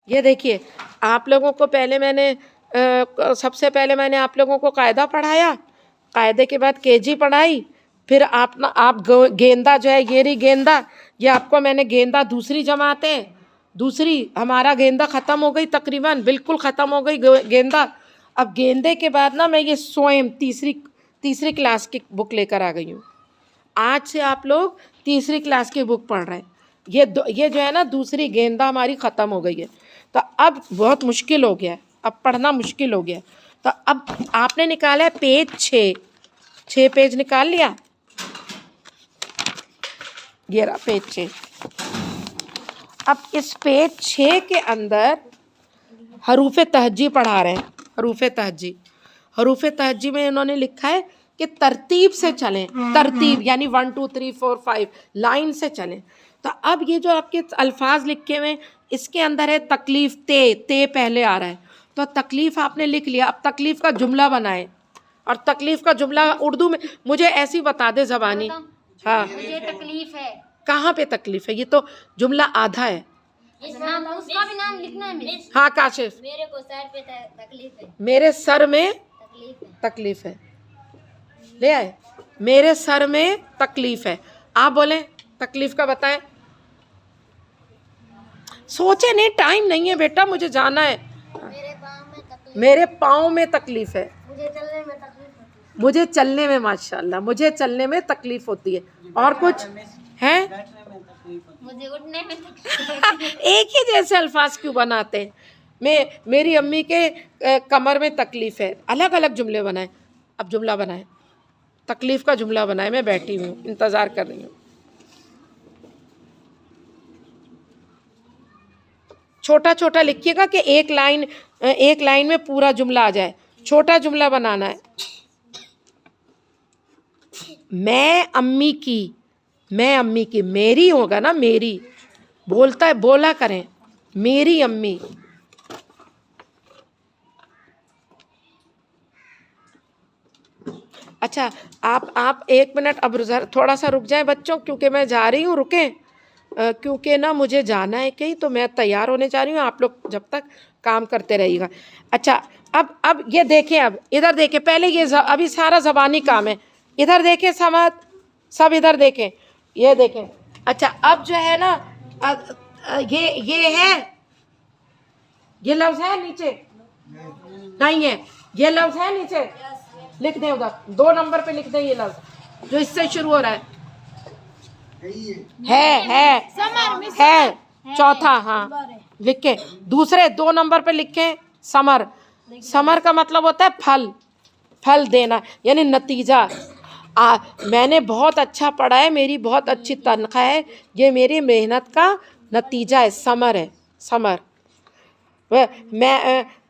ये देखिए, आप लोगों को पहले मैंने सबसे पहले मैंने आप लोगों को कायदा पढ़ाया, कायदे के बाद केजी पढ़ाई, फिर आप गेंदा जो है, ये रही गेंदा, ये आपको मैंने गेंदा दूसरी जमात है, दूसरी हमारा गेंदा ख़त्म हो गई, तकरीबन बिल्कुल ख़त्म हो गई गेंदा। अब गेंदे के बाद ना मैं ये स्वयं तीसरी क्लास की बुक लेकर आ गई हूँ। आज से आप लोग तीसरी क्लास की बुक पढ़ रहे हैं। ये जो है ना दूसरी गेंदा हमारी ख़त्म हो गई है, तो अब बहुत मुश्किल हो गया है, अब पढ़ना मुश्किल हो गया। तो अब आपने निकाला है पेज 6 पेज निकाल लिया, ये रहा पेज 6। अब इस पेज 6 के अंदर हरूफ तहज्जी पढ़ा रहे हैं। हरूफ तहज्जी में इन्होंने लिखा है कि तरतीब से चलें, तरतीब यानी 1 2 3 4 5 लाइन से चलें। तो अब ये जो आपके अल्फाज लिखे हुए इसके अंदर है तकलीफ़, ते पहले आ रहा है, तो तकलीफ़ आपने लिख लिया। अब तकलीफ़ का जुमला बनाए, और तकलीफ़ का जुमला उर्दू में मुझे ऐसी बता दे ज़बानी। हाँ, मुझे तकलीफ है। कहाँ पे तकलीफ़ है? ये तो जुमला आधा है। उसका भी नाम लिखना है। हाँ काशिफ, मेरे को सर पे तकलीफ है। मेरे सर में तकलीफ है, ले आए, मेरे सर में तकलीफ है। आप बोलें तकलीफ का बताएं। सोचे नहीं, टाइम नहीं है बेटा, मुझे जाना है। मेरे पाँव में तकलीफ है। मुझे चलने में माशाल्लाह, मुझे चलने में तकलीफ होती है। और कुछ है? मुझे उठने में तकलीफ। एक ही जैसे अल्फाज क्यों बनाते हैं? मेरी अम्मी के कमर में तकलीफ है। अलग अलग जुमले बनाए। अब जुमला बनाए, तकलीफ का जुमला बनाए। मैं बैठी हूँ, इंतज़ार कर रही हूँ। छोटा छोटा लिखिएगा कि एक लाइन में पूरा जुमला आ जाए। छोटा जुमला बनाना है। मैं अम्मी की, मेरी होगा ना, मेरी बोलता है, बोला करें मेरी अम्मी। अच्छा, आप 1 मिनट अब थोड़ा सा रुक जाएं बच्चों, क्योंकि मैं जा रही हूँ, रुकें, क्योंकि ना मुझे जाना है कहीं, तो मैं तैयार होने जा रही हूँ। आप लोग जब तक काम करते रहिएगा। अच्छा, अब ये देखें, अब इधर देखें, पहले ये अभी सारा ज़बानी काम है। इधर देखें, सब इधर देखें, ये देखें। अच्छा, अब जो है ना, ये है, ये लफ्ज़ है नीचे नहीं है, ये लफ्ज़ है नीचे, लिख दें उधर 2 नंबर पे लिख दें ये लफ्ज़ जो इससे शुरू हो रहा है। है चौथा, हाँ लिखे। दूसरे 2 नंबर पे लिखें समर का मतलब होता है फल देना, यानी नतीजा। मैंने बहुत अच्छा पढ़ा है, मेरी बहुत अच्छी तनख्वाह है, ये मेरी मेहनत का नतीजा है, समर है, समर।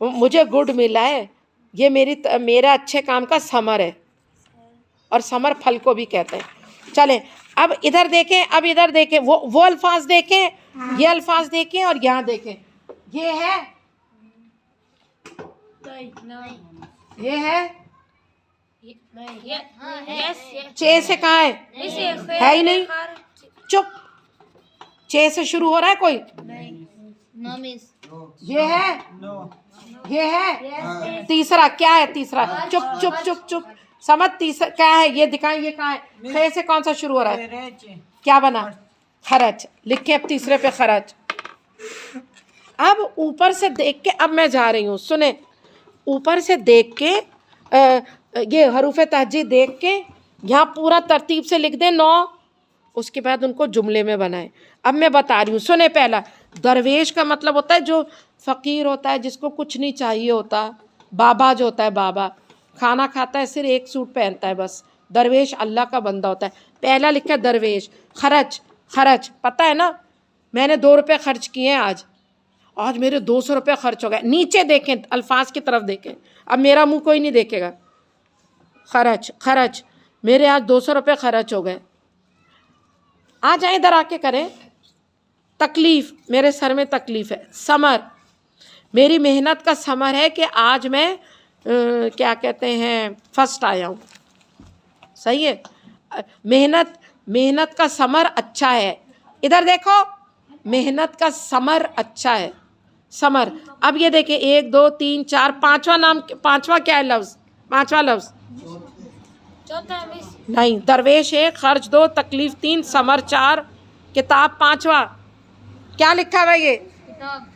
मुझे गुड मिला है, ये मेरा अच्छे काम का समर है, और समर फल को भी कहते हैं। चलें, अब इधर देखें, वो अल्फाज देखें, ये अल्फाज देखें, और यहाँ देखें। ये है, ये है, चे से कहाँ है ही नहीं, चुप। चे से शुरू हो रहा है कोई? ये है, तीसरा क्या है? तीसरा, चुप। समझ, तीसरा क्या है ये दिखाएं, ये कहाँ है? खे से कौन सा शुरू हो रहा है? क्या बना? खरच। लिखे अब तीसरे पे खरच। अब ऊपर से देख के, अब मैं जा रही हूँ, सुने, ऊपर से देख के ये हरूफ तहज्जी देख के यहाँ पूरा तरतीब से लिख दें 9, उसके बाद उनको जुमले में बनाएं। अब मैं बता रही हूँ, सुने। पहला, दरवेश का मतलब होता है जो फ़कीर होता है, जिसको कुछ नहीं चाहिए होता। बाबा जो होता है, बाबा खाना खाता है, सिर्फ 1 सूट पहनता है बस। दरवेश अल्लाह का बंदा होता है। पहला लिखा है दरवेश। खर्च पता है ना, मैंने 2 रुपये खर्च किए हैं आज मेरे 200 रुपये खर्च हो गए। नीचे देखें, अल्फाज की तरफ देखें, अब मेरा मुंह कोई नहीं देखेगा। खर्च, मेरे आज 200 रुपये खर्च हो गए। आ जाए इधर आके करें। तकलीफ़, मेरे सर में तकलीफ़ है। समर, मेरी मेहनत का समर है कि आज मैं क्या कहते हैं, फर्स्ट आया हूँ। सही है। मेहनत का समर अच्छा है। इधर देखो, मेहनत का समर अच्छा है, समर। अब ये देखिए 1 2 3 4 पांचवा नाम, पांचवा क्या है लफ्ज, पांचवा लफ्ज चौथा है मिस। नहीं, दरवेश 1, खर्च 2, तकलीफ 3, समर 4, किताब पांचवा। क्या लिखा हुआ है ये? किताब।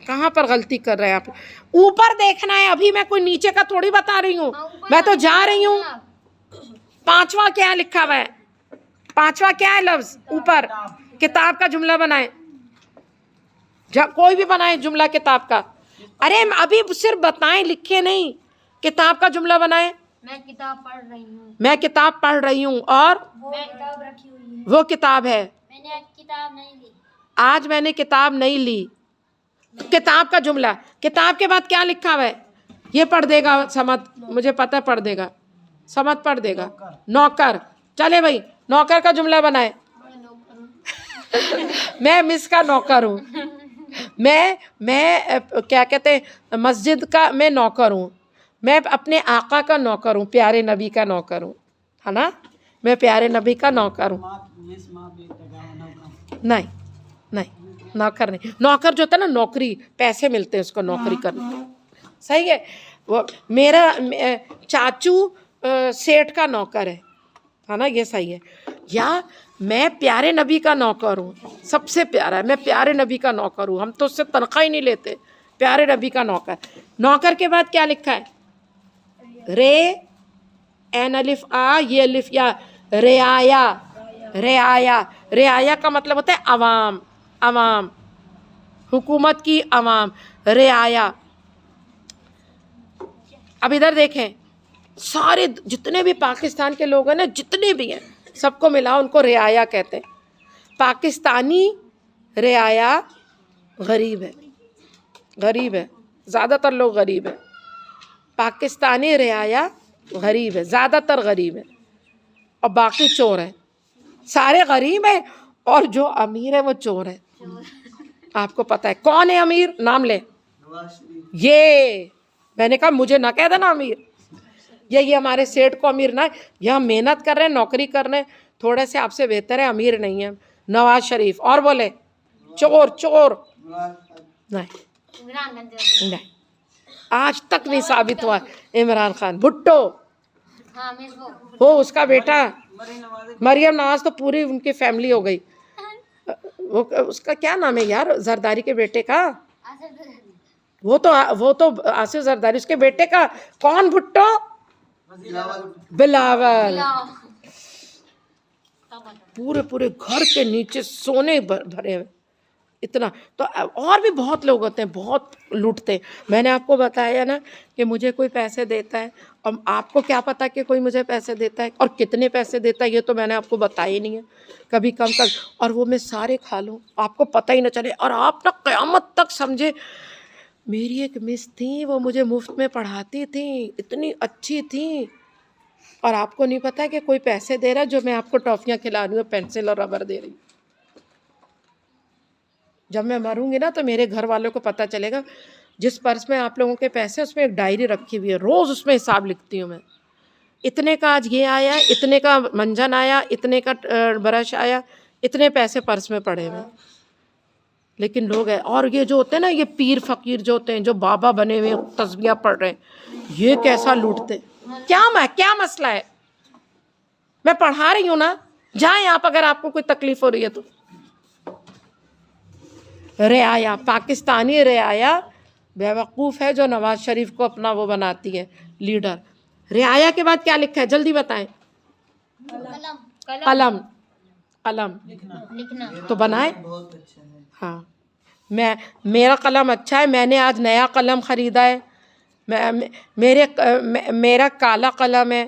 कहाँ पर गलती कर रहे हैं आप? ऊपर देखना है, अभी मैं कोई नीचे का थोड़ी बता रही हूँ, मैं तो जा रही हूँ। पांचवा क्या लिखा हुआ है? पांचवा क्या है लफ्ज ऊपर? किताब का जुमला बनाए, कोई भी बनाए जुमला किताब का। अरे अभी सिर्फ बताएं, लिखे नहीं, किताब का जुमला बनाए। मैं किताब पढ़ रही हूँ। मैं किताब पढ़ रही हूँ और वो किताब रखी हुई है। वो किताब है। मैंने आज किताब नहीं ली। आज मैंने किताब नहीं ली। किताब का जुमला। किताब के बाद क्या लिखा हुआ है? ये पढ़ देगा समत, मुझे पता है पढ़ देगा, समत पढ़ देगा। नौकर। चले भाई, नौकर का जुमला बनाए। मैं मिस का नौकर हूँ। मैं क्या कहते हैं, मस्जिद का मैं नौकर हूँ। मैं अपने आका का नौकर हूँ, प्यारे नबी का नौकर हूँ, है ना? मैं प्यारे नबी का नौकर हूँ। नहीं नहीं, नौकर नहीं। नौकर जो होता है ना, नौकरी, पैसे मिलते हैं उसको नौकरी करने। सही है। वो मेरा चाचू सेठ का नौकर है ना? ये सही है। या मैं प्यारे नबी का नौकर हूँ, सबसे प्यारा है, मैं प्यारे नबी का नौकर हूँ। हम तो उससे तनख्वाह ही नहीं लेते, प्यारे नबी का नौकर। नौकर के बाद क्या लिखा है? रे, एन अलिफ आ, ये अलिफ या, रियाया। रियाया, रियाया का मतलब होता है अवाम, अवाम, हुकूमत की अवाम, रियाया। अब इधर देखें, सारे जितने भी पाकिस्तान के लोग हैं ना, जितने भी हैं, सबको मिला उनको रियाया कहते हैं। पाकिस्तानी रियाया गरीब है, गरीब है, ज़्यादातर लोग गरीब है। पाकिस्तानी रियाया गरीब है, ज़्यादातर गरीब है, और बाकी चोर हैं। सारे गरीब हैं और जो अमीर है वो चोर है। आपको पता है कौन है अमीर? नाम ले। ये मैंने कहा मुझे ना कह देना अमीर। ये हमारे सेठ को अमीर ना, यह मेहनत कर रहे हैं, नौकरी कर रहे हैं, थोड़े से आपसे बेहतर है, अमीर नहीं है। नवाज शरीफ। और बोले चोर, चोर नहीं, नहीं, आज तक नहीं साबित हुआ। इमरान खान। भुट्टो, हाँ मिस वो उसका बेटा मरियम नवाज, तो पूरी उनकी फैमिली हो गई। वो उसका क्या नाम है यार, जरदारी के बेटे का? वो तो आसिफ जरदारी, उसके बेटे का कौन? भुट्टो, बिलावल। पूरे पूरे घर के नीचे सोने भरे हुए, इतना। तो और भी बहुत लोग होते हैं, बहुत लूटते हैं। मैंने आपको बताया ना कि मुझे कोई पैसे देता है, और आपको क्या पता कि कोई मुझे पैसे देता है और कितने पैसे देता है, ये तो मैंने आपको बताया ही नहीं है। कभी कम कर, और वो मैं सारे खा लूँ, आपको पता ही ना चले। और आप ना क़यामत तक समझे, मेरी एक मिस थी, वो मुझे मुफ्त में पढ़ाती थी, इतनी अच्छी थी, और आपको नहीं पता कि कोई पैसे दे रहा है, जो मैं आपको टॉफ़ियाँ खिला रही हूँ, पेंसिल और रबर दे रही हूँ। जब मैं मरूंगी ना, तो मेरे घर वालों को पता चलेगा। जिस पर्स में आप लोगों के पैसे, उसमें एक डायरी रखी हुई है, रोज़ उसमें हिसाब लिखती हूँ मैं। इतने का आज ये आया, इतने का मंजन आया, इतने का ब्रश आया, इतने पैसे पर्स में पड़े हुए। लेकिन लोग हैं, और ये जो होते हैं ना, ये पीर फ़कीर जो होते हैं, जो बाबा बने हुए तस्बीह पढ़ रहे हैं, ये कैसा लूटते। क्या मसला है? मैं पढ़ा रही हूँ ना, जाएं आप, अगर आपको कोई तकलीफ हो रही है तो। रियाया, पाकिस्तानी रियाया बेवकूफ़ है जो नवाज शरीफ को अपना वो बनाती है लीडर। रियाया के बाद क्या लिखा है, जल्दी बताएं। कलम, कलम लिखना तो बनाए। हाँ, मेरा कलम अच्छा है, मैंने आज नया कलम ख़रीदा है। मेरा काला कलम है,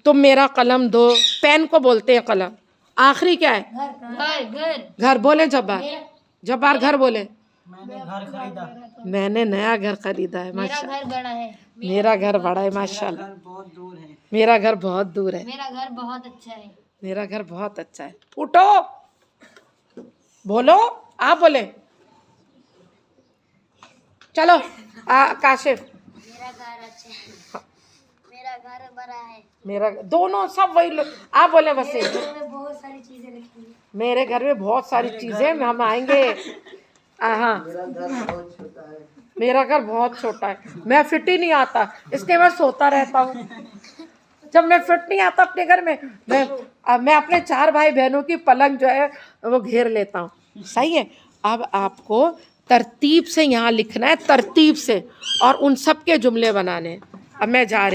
तुम मेरा कलम दो। पेन को बोलते हैं कलम। आखिरी क्या है? घर बोले जब्बार घर बोले। मैंने घर खरीदा, मैंने नया घर खरीदा है। मेरा घर बड़ा है। मेरा घर बड़ा है माशाल्लाह। बहुत दूर है। मेरा घर बहुत दूर है। मेरा घर बहुत अच्छा है। मेरा घर बहुत अच्छा है। उठो, बोलो, आप बोले। चलो काशिफ। मेरा घर अच्छा है। मेरा घर बड़ा है। मेरा दोनों सब वही लोग आप बोले बस एक। में बहुत सारी चीजें लिखी हैं। मेरे घर में बहुत सारी चीजें हम आएंगे। हाँ मेरा घर बहुत छोटा है, मैं फिट ही नहीं आता, इसलिए मैं सोता रहता हूँ। जब मैं फिट नहीं आता अपने घर में, मैं अपने 4 भाई बहनों की पलंग जो है वो घेर लेता हूँ। सही है। अब आपको तरतीब से यहाँ लिखना है, तरतीब से, और उन सब के जुमले बनाने हैं। अब मैं जा रही